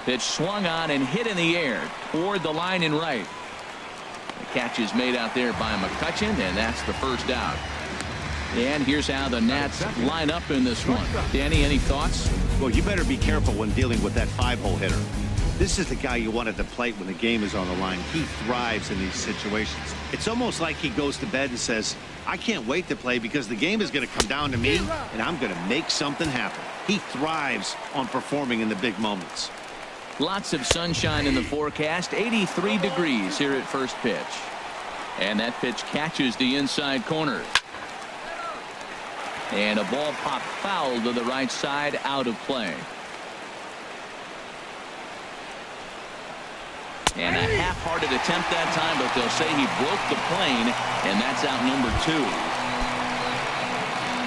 Pitch swung on and hit in the air toward the line and right. The catch is made out there by McCutchen, and that's the first out. And here's how the Nats line up in this one. Danny, any thoughts? Well, you better be careful when dealing with that 5-hole hitter. This is the guy you want at the plate when the game is on the line. He thrives in these situations. It's almost like he goes to bed and says, I can't wait to play because the game is going to come down to me and I'm going to make something happen. He thrives on performing in the big moments. Lots of sunshine in the forecast. 83 degrees here at first pitch. And that pitch catches the inside corner. And a ball popped foul to the right side, out of play. And a half-hearted attempt that time, but they'll say he broke the plane, and that's out number 2.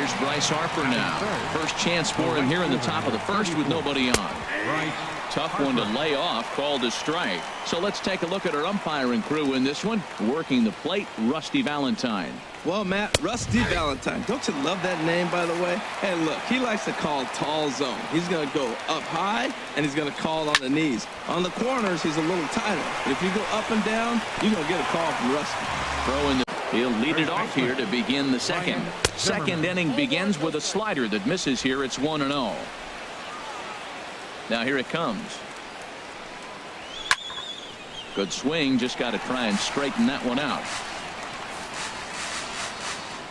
Here's Bryce Harper now. First chance for him here in the top of the first with nobody on. Tough one to lay off, called a strike. So let's take a look at our umpiring crew in this one. Working the plate, Rusty Valentine. Well, Matt, Rusty Valentine. Don't you love that name, by the way? Hey, look, he likes to call tall zone. He's going to go up high, and he's going to call on the knees. On the corners, he's a little tighter. But if you go up and down, you're going to get a call from Rusty. Throwing the He'll lead it off here to begin the second. Second inning begins with a slider that misses here. It's 1-0. Now here it comes. Good swing. Just got to try and straighten that one out.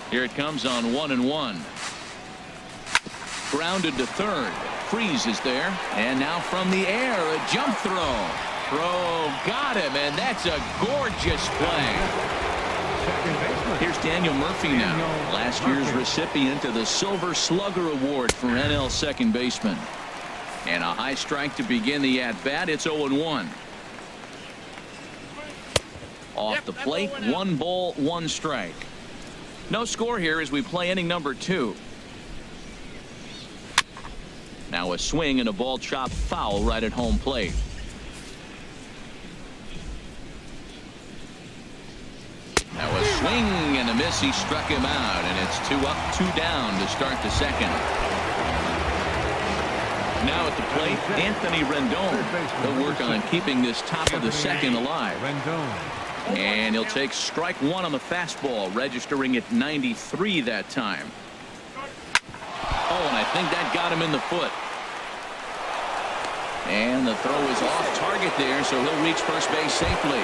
Here it comes on 1-1. Grounded to third. Freeze is there. And now from the air, a jump throw. Throw got him, and that's a gorgeous play. Here's Daniel Murphy now. Last year's recipient of the Silver Slugger Award for NL second baseman. And a high strike to begin the at-bat. It's 0-1. Off the plate, 1 ball, 1 strike. No score here as we play inning number 2. Now a swing and a ball chopped foul right at home plate. Now a swing and a miss. He struck him out, and it's 2 up, 2 down to start the second. Now at the plate, Anthony Rendon. He'll work on keeping this top of the second alive. And he'll take strike 1 on the fastball, registering at 93 that time. Oh, and I think that got him in the foot. And the throw is off target there, so he'll reach first base safely.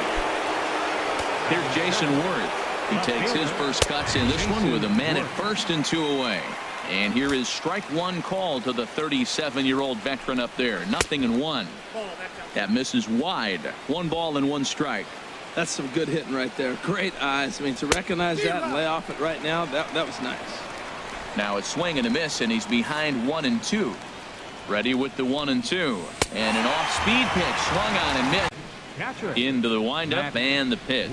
Here's Jason Worth. He takes his first cuts in this one with a man at first and 2 away. And here is strike 1 called to the 37-year-old veteran up there. 0-1. That misses wide. 1 ball and 1 strike. That's some good hitting right there. Great eyes. I mean, to recognize that and lay off it right now, that was nice. Now a swing and a miss, and he's behind 1-2. Ready with the 1-2. And an off-speed pitch swung on and missed. Into the windup and the pitch.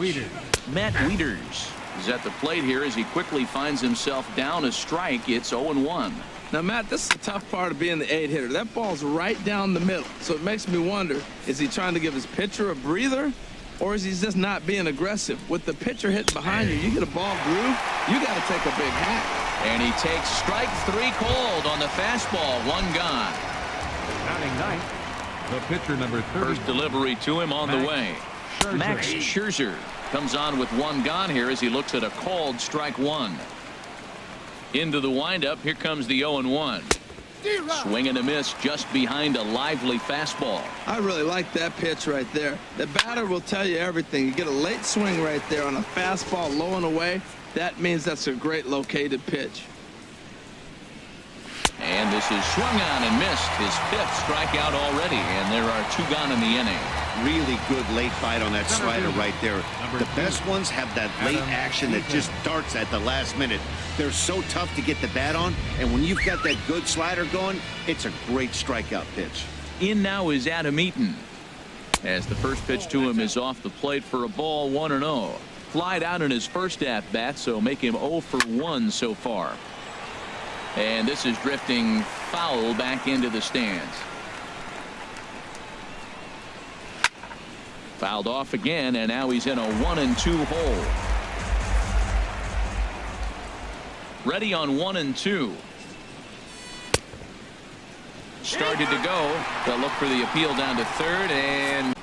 Matt Wieters is at the plate here as he quickly finds himself down a strike. It's 0-1. Now, Matt, this is the tough part of being the 8-hitter. That ball's right down the middle. So it makes me wonder, is he trying to give his pitcher a breather, or is he just not being aggressive? With the pitcher hitting behind you, you get a ball groove, you got to take a big hack. And he takes strike 3 called on the fastball. 1 gone. Batting ninth, the pitcher number 30. First delivery to him on the way. Max Scherzer comes on with 1 gone here as he looks at a called strike 1. Into the windup. Here comes the 0-1. Swing and a miss just behind a lively fastball. I really like that pitch right there. The batter will tell you everything. You get a late swing right there on a fastball low and away. That means that's a great located pitch. And this is swung on and missed. His 5th strikeout already, and there are 2 gone in the inning. Really good late bite on that slider right there. The best ones have that late action that just darts at the last minute. They're so tough to get the bat on, and when you've got that good slider going, it's a great strikeout pitch. In now is Adam Eaton, as the first pitch to him is off the plate for a ball. 1-0. Flied out in his first at bat, so make him 0 for 1 so far. And this is drifting foul back into the stands. Fouled off again, and now he's in a 1-2 hole. Ready on 1-2. started to go. They'll look for the appeal down to third and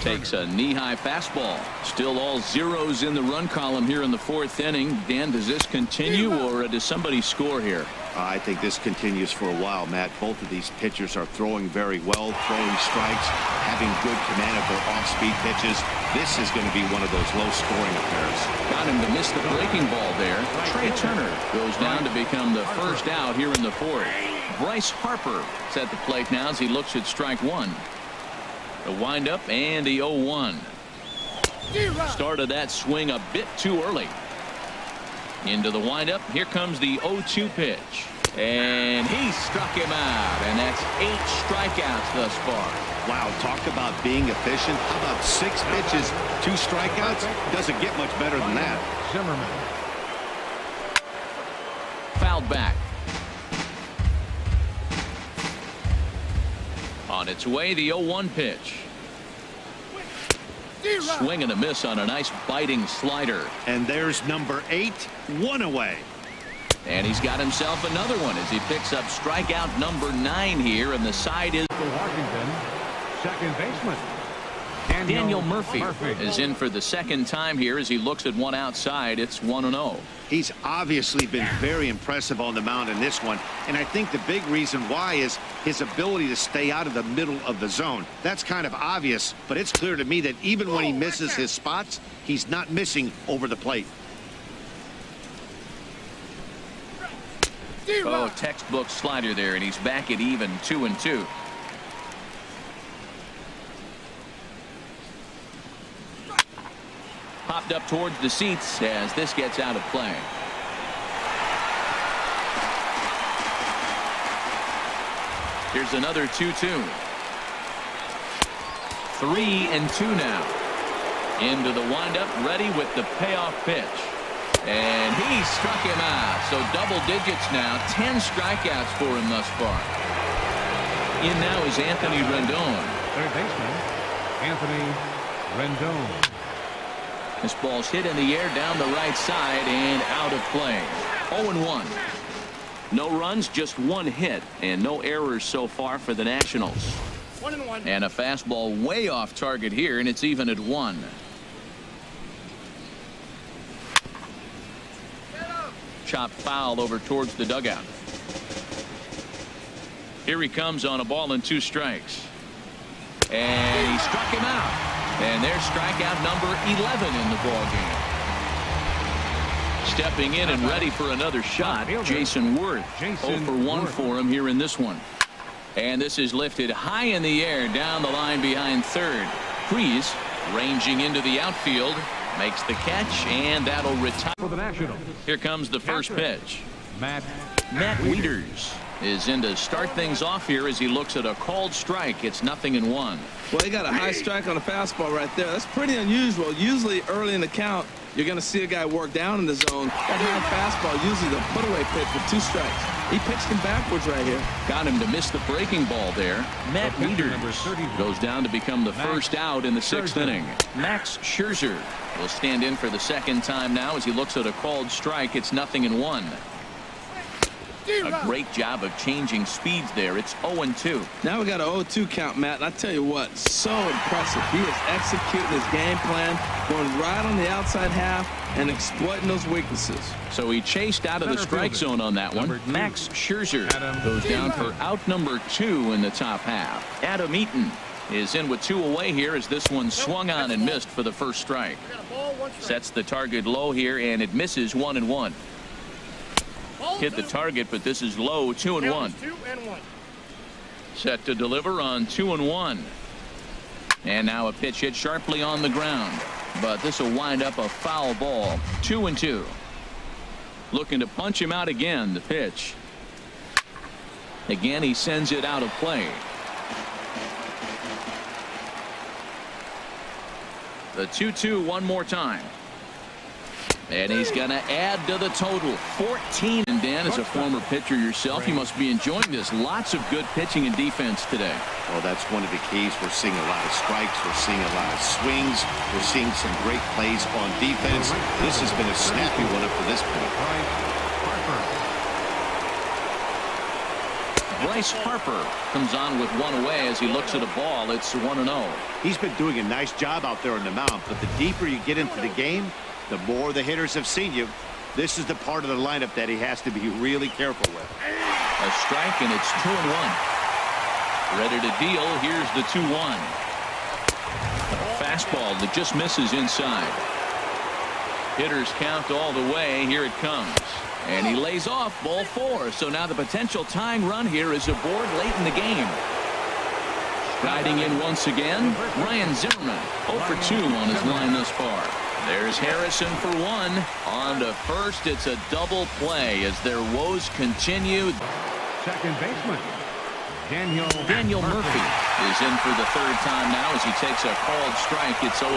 takes a knee-high fastball. Still all zeros in the run column here in the fourth inning. Dan, does this continue or does somebody score here? I think this continues for a while, Matt. Both of these pitchers are throwing very well, throwing strikes, having good command of their off-speed pitches. This is going to be one of those low-scoring affairs. Got him to miss the breaking ball there. Trey Turner goes down to become the first out here in the fourth. Bryce Harper is at the plate now as he looks at strike one. The windup and the 0-1. Started that swing a bit too early. Into the windup. Here comes the 0-2 pitch. And he struck him out. And that's 8 strikeouts thus far. Wow, talk about being efficient. How about 6 pitches, 2 strikeouts? Doesn't get much better than that. Zimmerman. Fouled back. On its way, the 0-1 pitch. Swing and a miss on a nice biting slider. And there's number 8, 1 away. And he's got himself another one as he picks up strikeout number 9 here, and the side is Washington, second baseman. Daniel Murphy is in for the second time here as he looks at one outside. It's 1-0. He's obviously been very impressive on the mound in this one, and I think the big reason why is his ability to stay out of the middle of the zone. That's kind of obvious, but it's clear to me that even when he misses his spots, he's not missing over the plate. Oh, textbook slider there, and he's back at even 2-2. Popped up towards the seats as this gets out of play. Here's another 2-2. 3-2 now. Into the windup, ready with the payoff pitch. And he struck him out. So double digits now. 10 strikeouts for him thus far. In now is Anthony Rendon. Third baseman, Anthony Rendon. This ball's hit in the air down the right side and out of play. 0-1. No runs, just 1 hit, and no errors so far for the Nationals. 1-1. And a fastball way off target here, and it's even at 1. Chopped foul over towards the dugout. Here he comes on a ball and 2 strikes. And he struck him out. And there's strikeout number 11 in the ballgame. Stepping in and ready for another shot, Jason Worth. 0 for 1 for him here in this one. And this is lifted high in the air down the line behind third. Freese ranging into the outfield. Makes the catch, and that'll retire. For the Nationals. Here comes the first pitch. Matt Wieters is in to start things off here as he looks at a called strike. It's 0-1. Well, he got a high strike on a fastball right there. That's pretty unusual. Usually early in the count, you're going to see a guy work down in the zone. That high fastball, usually the put-away pitch with 2 strikes. He pitched him backwards right here. Got him to miss the breaking ball there. Matt Wieters goes down to become the first out in the 6th inning. Max Scherzer will stand in for the second time now as he looks at a called strike. It's 0-1. A great job of changing speeds there. It's 0-2. Now we got an 0-2 count, Matt. And I tell you what, so impressive. He is executing his game plan, going right on the outside half and exploiting those weaknesses. So he chased out of the strike zone on that one. Max Scherzer goes down for out number 2 in the top half. Adam Eaton is in with 2 away here as this one swung on and missed for the first strike. Sets the target low here, and it misses 1-1. Hit the target, but this is low. 2-1. Set to deliver on 2-1. And now a pitch hit sharply on the ground, but this will wind up a foul ball. 2-2. Looking to punch him out again. The pitch. Again, he sends it out of play. The 2-2 one more time. And he's going to add to the total. 14. And Dan, as a former pitcher yourself, you must be enjoying this. Lots of good pitching and defense today. Well, that's one of the keys. We're seeing a lot of strikes. We're seeing a lot of swings. We're seeing some great plays on defense. This has been a snappy one up to this point. Bryce Harper comes on with one away as he looks at a ball. It's 1-0. He's been doing a nice job out there on the mound, but the deeper you get into the game, the more the hitters have seen you. This is the part of the lineup that he has to be really careful with. A strike, and it's 2-1. Ready to deal. Here's the 2-1. A fastball that just misses inside. Hitters count all the way. Here it comes. And he lays off ball 4. So now the potential tying run here is aboard late in the game. Riding in once again, Ryan Zimmerman. 0 for 2 on his line thus far. There's Harrison for 1. On to first. It's a double play as their woes continue. Second baseman, Daniel Murphy is in for the third time now as he takes a called strike. It's 0-1.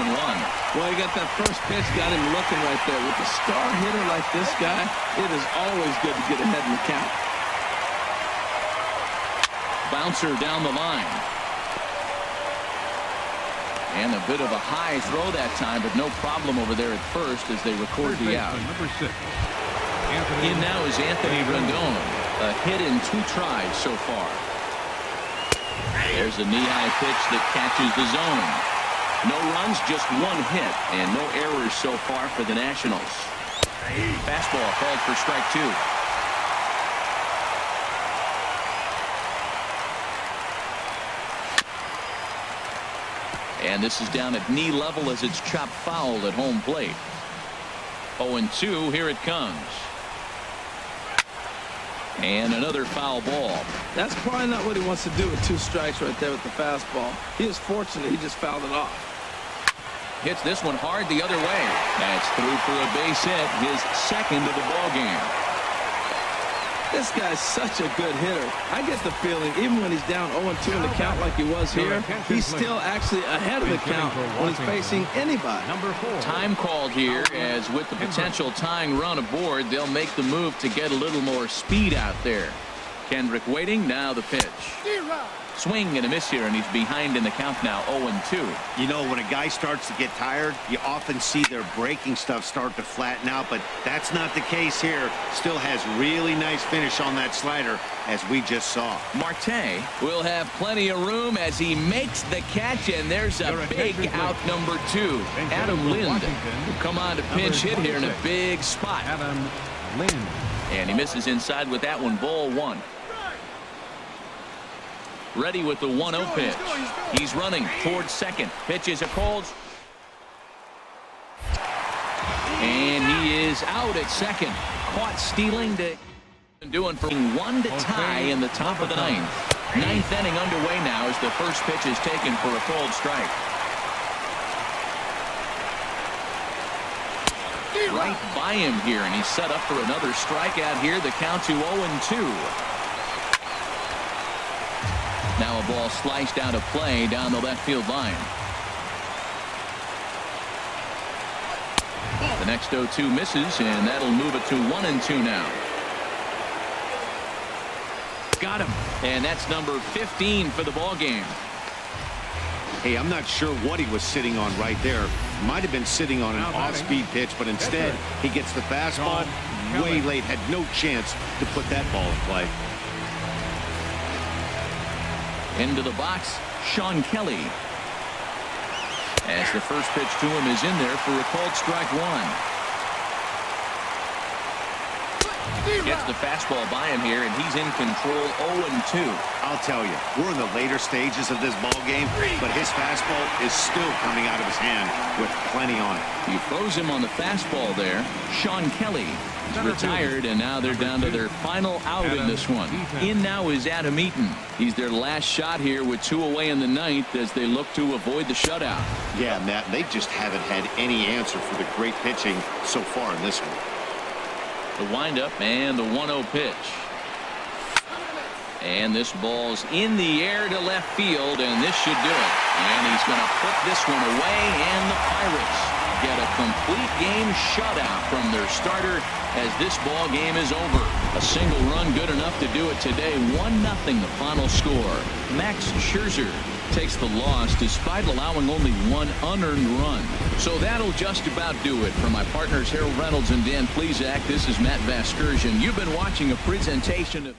Well, he got that first pitch, got him looking right there. With a star hitter like this guy, it is always good to get ahead in the count. Bouncer down the line. And a bit of a high throw that time, but no problem over there at first as they record the out. Number 6. In now is Anthony Rendon. A hit in 2 tries so far. There's a knee-high pitch that catches the zone. No runs, just 1 hit, and no errors so far for the Nationals. Fastball called for strike 2. And this is down at knee level as it's chopped foul at home plate. 0-2, here it comes. And another foul ball. That's probably not what he wants to do with 2 strikes right there with the fastball. He is fortunate he just fouled it off. Hits this one hard the other way. That's through for a base hit, his second of the ball game. This guy's such a good hitter. I get the feeling even when he's down 0-2 in the count like he was here, he's still actually ahead of the count when he's facing anybody. Number 4. Time called here as with the potential tying run aboard, they'll make the move to get a little more speed out there. Kendrick waiting, now the pitch. Swing and a miss here, and he's behind in the count now, 0-2. You know, when a guy starts to get tired, you often see their breaking stuff start to flatten out, but that's not the case here. Still has really nice finish on that slider, as we just saw. Marte will have plenty of room as he makes the catch, and there's a big out number 2. Adam Lind will come on to pinch hit here in a big spot. Adam Lind. And he misses inside with that one, ball 1. Ready with the 1-0 pitch. He's running towards second. Pitches a cold. And he is out at second. Caught stealing to doing for 1 to tie in the top of the 9th. 9th inning underway now as the first pitch is taken for a called strike. Right by him here, and he's set up for another strikeout here. The count to 0-2. Now a ball sliced out of play down the left field line. The next 0-2 misses, and that'll move it to 1-2 now. Got him, and that's number 15 for the ball game. Hey, I'm not sure what he was sitting on right there. Might have been sitting on an off-speed pitch, but instead he gets the fastball way late. Had no chance to put that ball in play. Into the box, Sean Kelly. As the first pitch to him is in there for a called strike 1. Gets the fastball by him here, and he's in control 0-2. I'll tell you, we're in the later stages of this ball game, but his fastball is still coming out of his hand with plenty on it. He froze him on the fastball there. Sean Kelly is retired, and now they're down to their final out in this one. In now is Adam Eaton. He's their last shot here with 2 away in the 9th as they look to avoid the shutout. Yeah, Matt, they just haven't had any answer for the great pitching so far in this one. The windup and the 1-0 pitch. And this ball's in the air to left field, and this should do it. And he's going to put this one away, and the Pirates get a complete game shutout from their starter as this ball game is over. A single run good enough to do it today. 1-0 the final score. Max Scherzer takes the loss despite allowing only 1 unearned run. So that'll just about do it. For my partners Harold Reynolds and Dan Plesac, this is Matt Vasgersian. You've been watching a presentation of